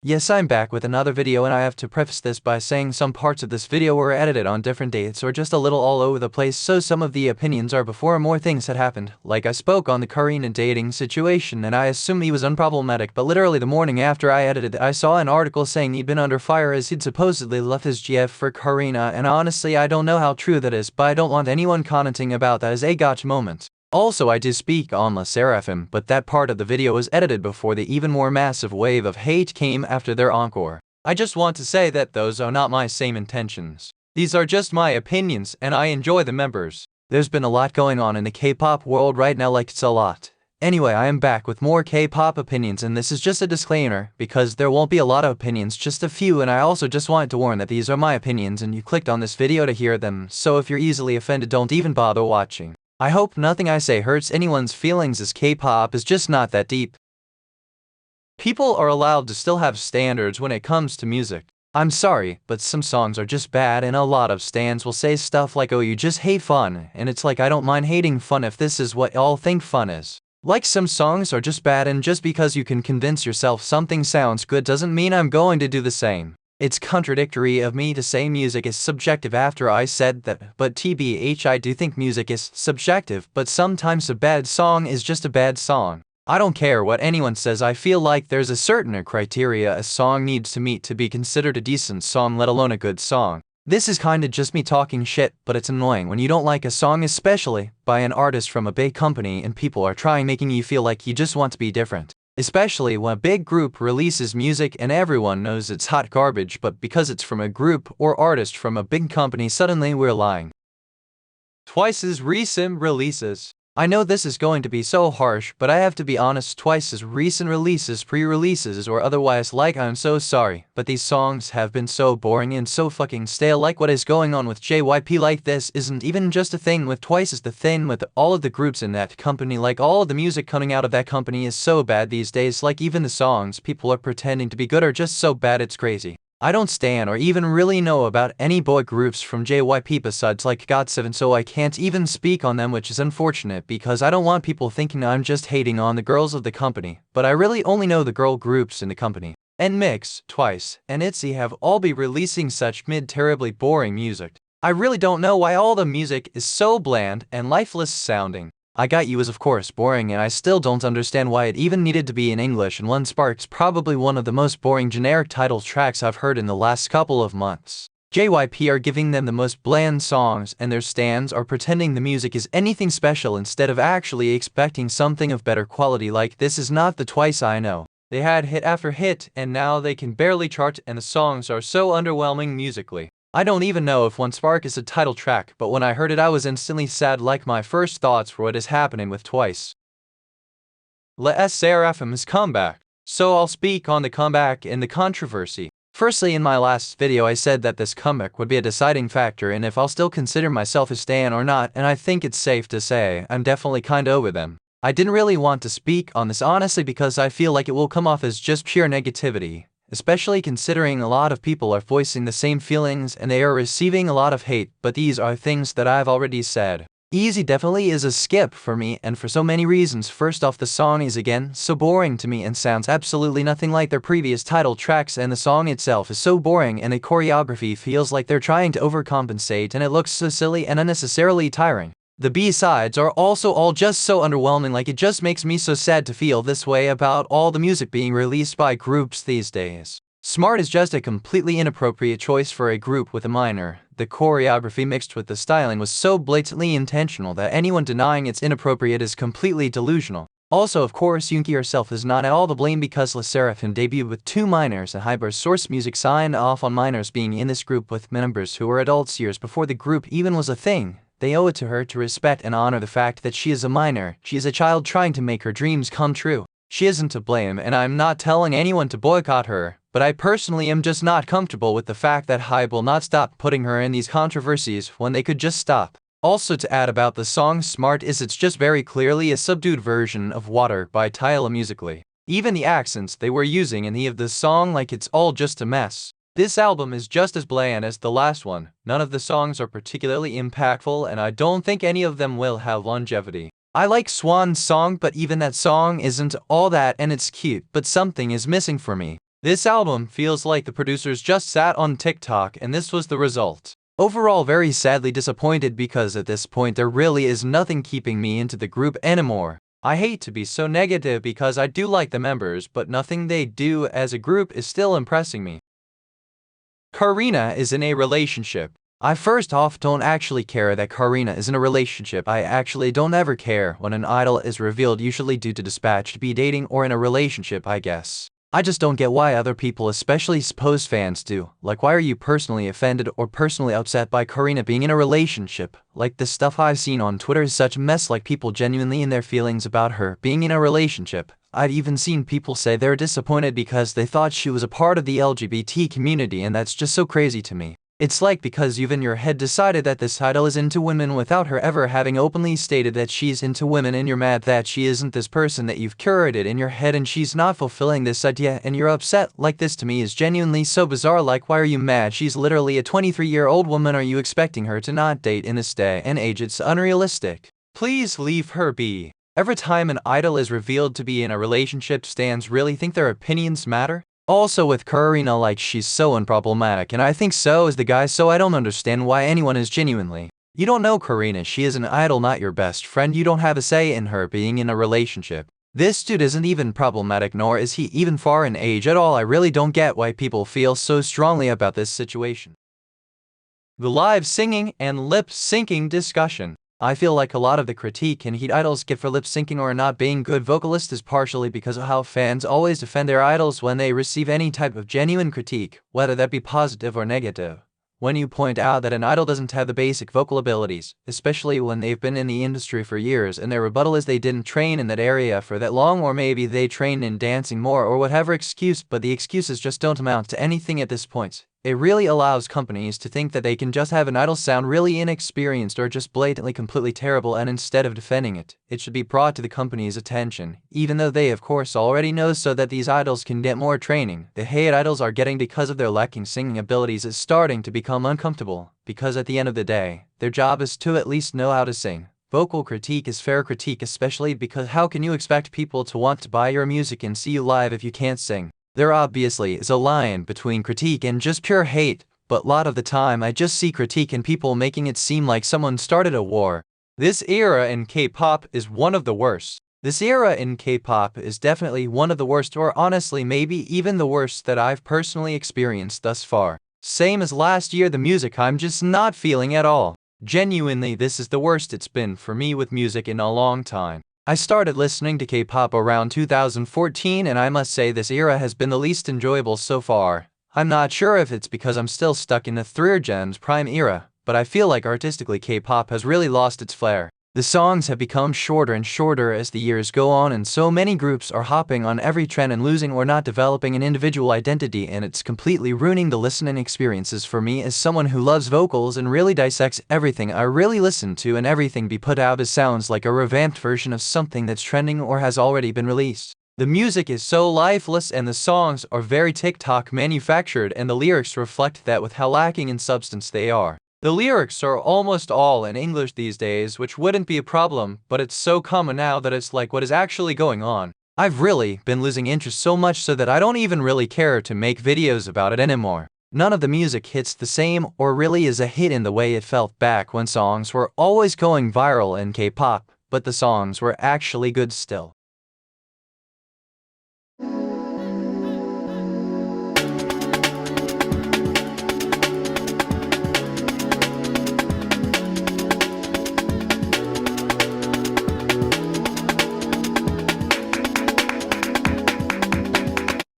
Yes, I'm back with another video, and I have to preface this by saying some parts of this video were edited on different dates or just a little all over the place, so some of the opinions are before more things had happened. Like I spoke on the Karina dating situation and I assumed he was unproblematic, but literally the morning after I edited it, I saw an article saying he'd been under fire as he'd supposedly left his GF for Karina, and honestly I don't know how true that is, but I don't want anyone commenting about that as a gotcha moment. Also, I did speak on Le Seraphim, but that part of the video was edited before the even more massive wave of hate came after their encore. I just want to say that those are not my same intentions. These are just my opinions, and I enjoy the members. There's been a lot going on in the K-pop world right now, like it's a lot. Anyway, I am back with more K-pop opinions, and this is just a disclaimer, because there won't be a lot of opinions, just a few, and I also just wanted to warn that these are my opinions and you clicked on this video to hear them, so if you're easily offended, don't even bother watching. I hope nothing I say hurts anyone's feelings, as K-pop is just not that deep. People are allowed to still have standards when it comes to music. I'm sorry, but some songs are just bad, and a lot of stans will say stuff like, oh, you just hate fun, and it's like, I don't mind hating fun if this is what y'all think fun is. Like, some songs are just bad, and just because you can convince yourself something sounds good doesn't mean I'm going to do the same. It's contradictory of me to say music is subjective after I said that, but TBH, I do think music is subjective, but sometimes a bad song is just a bad song. I don't care what anyone says, I feel like there's a certain criteria a song needs to meet to be considered a decent song, let alone a good song. This is kinda just me talking shit, but it's annoying when you don't like a song, especially by an artist from a big company, and people are trying making you feel like you just want to be different. Especially when a big group releases music and everyone knows it's hot garbage, but because it's from a group or artist from a big company, suddenly we're lying. Twice's recent releases. I know this is going to be so harsh, but I have to be honest, Twice's recent releases, pre-releases or otherwise, like, I'm so sorry, but these songs have been so boring and so fucking stale. Like, what is going on with JYP? Like, this isn't even just a thing with Twice, it's the thing with all of the groups in that company. Like, all of the music coming out of that company is so bad these days. Like, even the songs people are pretending to be good are just so bad it's crazy. I don't stan or even really know about any boy groups from JYP besides like GOT7, so I can't even speak on them, which is unfortunate because I don't want people thinking I'm just hating on the girls of the company, but I really only know the girl groups in the company. And Mix, Twice, and ITZY have all been releasing such terribly boring music. I really don't know why all the music is so bland and lifeless sounding. I Got You is of course boring, and I still don't understand why it even needed to be in English, and One Spark's probably one of the most boring generic title tracks I've heard in the last couple of months. JYP are giving them the most bland songs, and their stans are pretending the music is anything special instead of actually expecting something of better quality. Like, this is not the Twice I know. They had hit after hit, and now they can barely chart, and the songs are so underwhelming musically. I don't even know if One Spark is a title track, but when I heard it I was instantly sad. Like, my first thoughts were what is happening with Twice. Le Seraphim's comeback. So I'll speak on the comeback and the controversy. Firstly, in my last video I said that this comeback would be a deciding factor and if I'll still consider myself a stan or not, and I think it's safe to say I'm definitely kinda over them. I didn't really want to speak on this honestly because I feel like it will come off as just pure negativity, especially considering a lot of people are voicing the same feelings and they are receiving a lot of hate, but these are things that I've already said. Easy definitely is a skip for me, and for so many reasons. First off, the song is again so boring to me and sounds absolutely nothing like their previous title tracks, and the song itself is so boring and the choreography feels like they're trying to overcompensate and it looks so silly and unnecessarily tiring. The B-sides are also all just so underwhelming, like it just makes me so sad to feel this way about all the music being released by groups these days. Smart is just a completely inappropriate choice for a group with a minor. The choreography mixed with the styling was so blatantly intentional that anyone denying it's inappropriate is completely delusional. Also, of course, Yoongi herself is not at all to blame because Le Seraphim debuted with 2 minors and Hyper's Source Music signed off on minors being in this group with members who were adults years before the group even was a thing. They owe it to her to respect and honor the fact that she is a minor. She is a child trying to make her dreams come true. She isn't to blame, and I'm not telling anyone to boycott her, but I personally am just not comfortable with the fact that Hype will not stop putting her in these controversies when they could just stop. Also, to add about the song Smart is it's just very clearly a subdued version of Water by Tyla musically. Even the accents they were using in the song, like, it's all just a mess. This album is just as bland as the last one. None of the songs are particularly impactful, and I don't think any of them will have longevity. I like Swan's song, but even that song isn't all that, and it's cute, but something is missing for me. This album feels like the producers just sat on TikTok and this was the result. Overall, very sadly disappointed because at this point there really is nothing keeping me into the group anymore. I hate to be so negative because I do like the members, but nothing they do as a group is still impressing me. Karina is in a relationship. I first off don't actually care that Karina is in a relationship. I actually don't ever care when an idol is revealed, usually due to dispatch to be dating or in a relationship, I guess. I just don't get why other people, especially supposed fans, do. Like, why are you personally offended or personally upset by Karina being in a relationship? Like, the stuff I've seen on Twitter is such a mess, like people genuinely in their feelings about her being in a relationship. I've even seen people say they're disappointed because they thought she was a part of the LGBT community, and that's just so crazy to me. It's like because you've in your head decided that this idol is into women without her ever having openly stated that she's into women, and you're mad that she isn't this person that you've curated in your head and she's not fulfilling this idea and you're upset. Like, this to me is genuinely so bizarre. Like, why are you mad? She's literally a 23-year-old woman. Are you expecting her to not date in this day and age? It's unrealistic. Please leave her be. Every time an idol is revealed to be in a relationship, stans really think their opinions matter? Also with Karina, like, she's so unproblematic, and I think so is the guy, so I don't understand why anyone is genuinely. You don't know Karina, she is an idol, not your best friend. You don't have a say in her being in a relationship. This dude isn't even problematic, nor is he even far in age at all. I really don't get why people feel so strongly about this situation. The live singing and lip syncing discussion. I feel like a lot of the critique and heat idols get for lip syncing or not being good vocalists is partially because of how fans always defend their idols when they receive any type of genuine critique, whether that be positive or negative. When you point out that an idol doesn't have the basic vocal abilities, especially when they've been in the industry for years, and their rebuttal is they didn't train in that area for that long, or maybe they trained in dancing more, or whatever excuse, but the excuses just don't amount to anything at this point. It really allows companies to think that they can just have an idol sound really inexperienced or just blatantly completely terrible, and instead of defending it, it should be brought to the company's attention, even though they of course already know so that these idols can get more training. The hate idols are getting because of their lacking singing abilities is starting to become uncomfortable, because at the end of the day, their job is to at least know how to sing. Vocal critique is fair critique, especially because how can you expect people to want to buy your music and see you live if you can't sing? There obviously is a line between critique and just pure hate, but a lot of the time I just see critique and people making it seem like someone started a war. This era in K-pop is one of the worst. This era in K-pop is definitely one of the worst, or honestly maybe even the worst that I've personally experienced thus far. Same as last year, the music I'm just not feeling at all. Genuinely, this is the worst it's been for me with music in a long time. I started listening to K-pop around 2014, and I must say this era has been the least enjoyable so far. I'm not sure if it's because I'm still stuck in the 3rd-gen's prime era, but I feel like artistically K-pop has really lost its flair. The songs have become shorter and shorter as the years go on, and so many groups are hopping on every trend and losing or not developing an individual identity, and it's completely ruining the listening experiences for me as someone who loves vocals and really dissects everything I really listen to, and everything be put out as sounds like a revamped version of something that's trending or has already been released. The music is so lifeless and the songs are very TikTok manufactured, and the lyrics reflect that with how lacking in substance they are. The lyrics are almost all in English these days, which wouldn't be a problem, but it's so common now that it's like, what is actually going on? I've really been losing interest so much so that I don't even really care to make videos about it anymore. None of the music hits the same or really is a hit in the way it felt back when songs were always going viral in K-pop, but the songs were actually good still.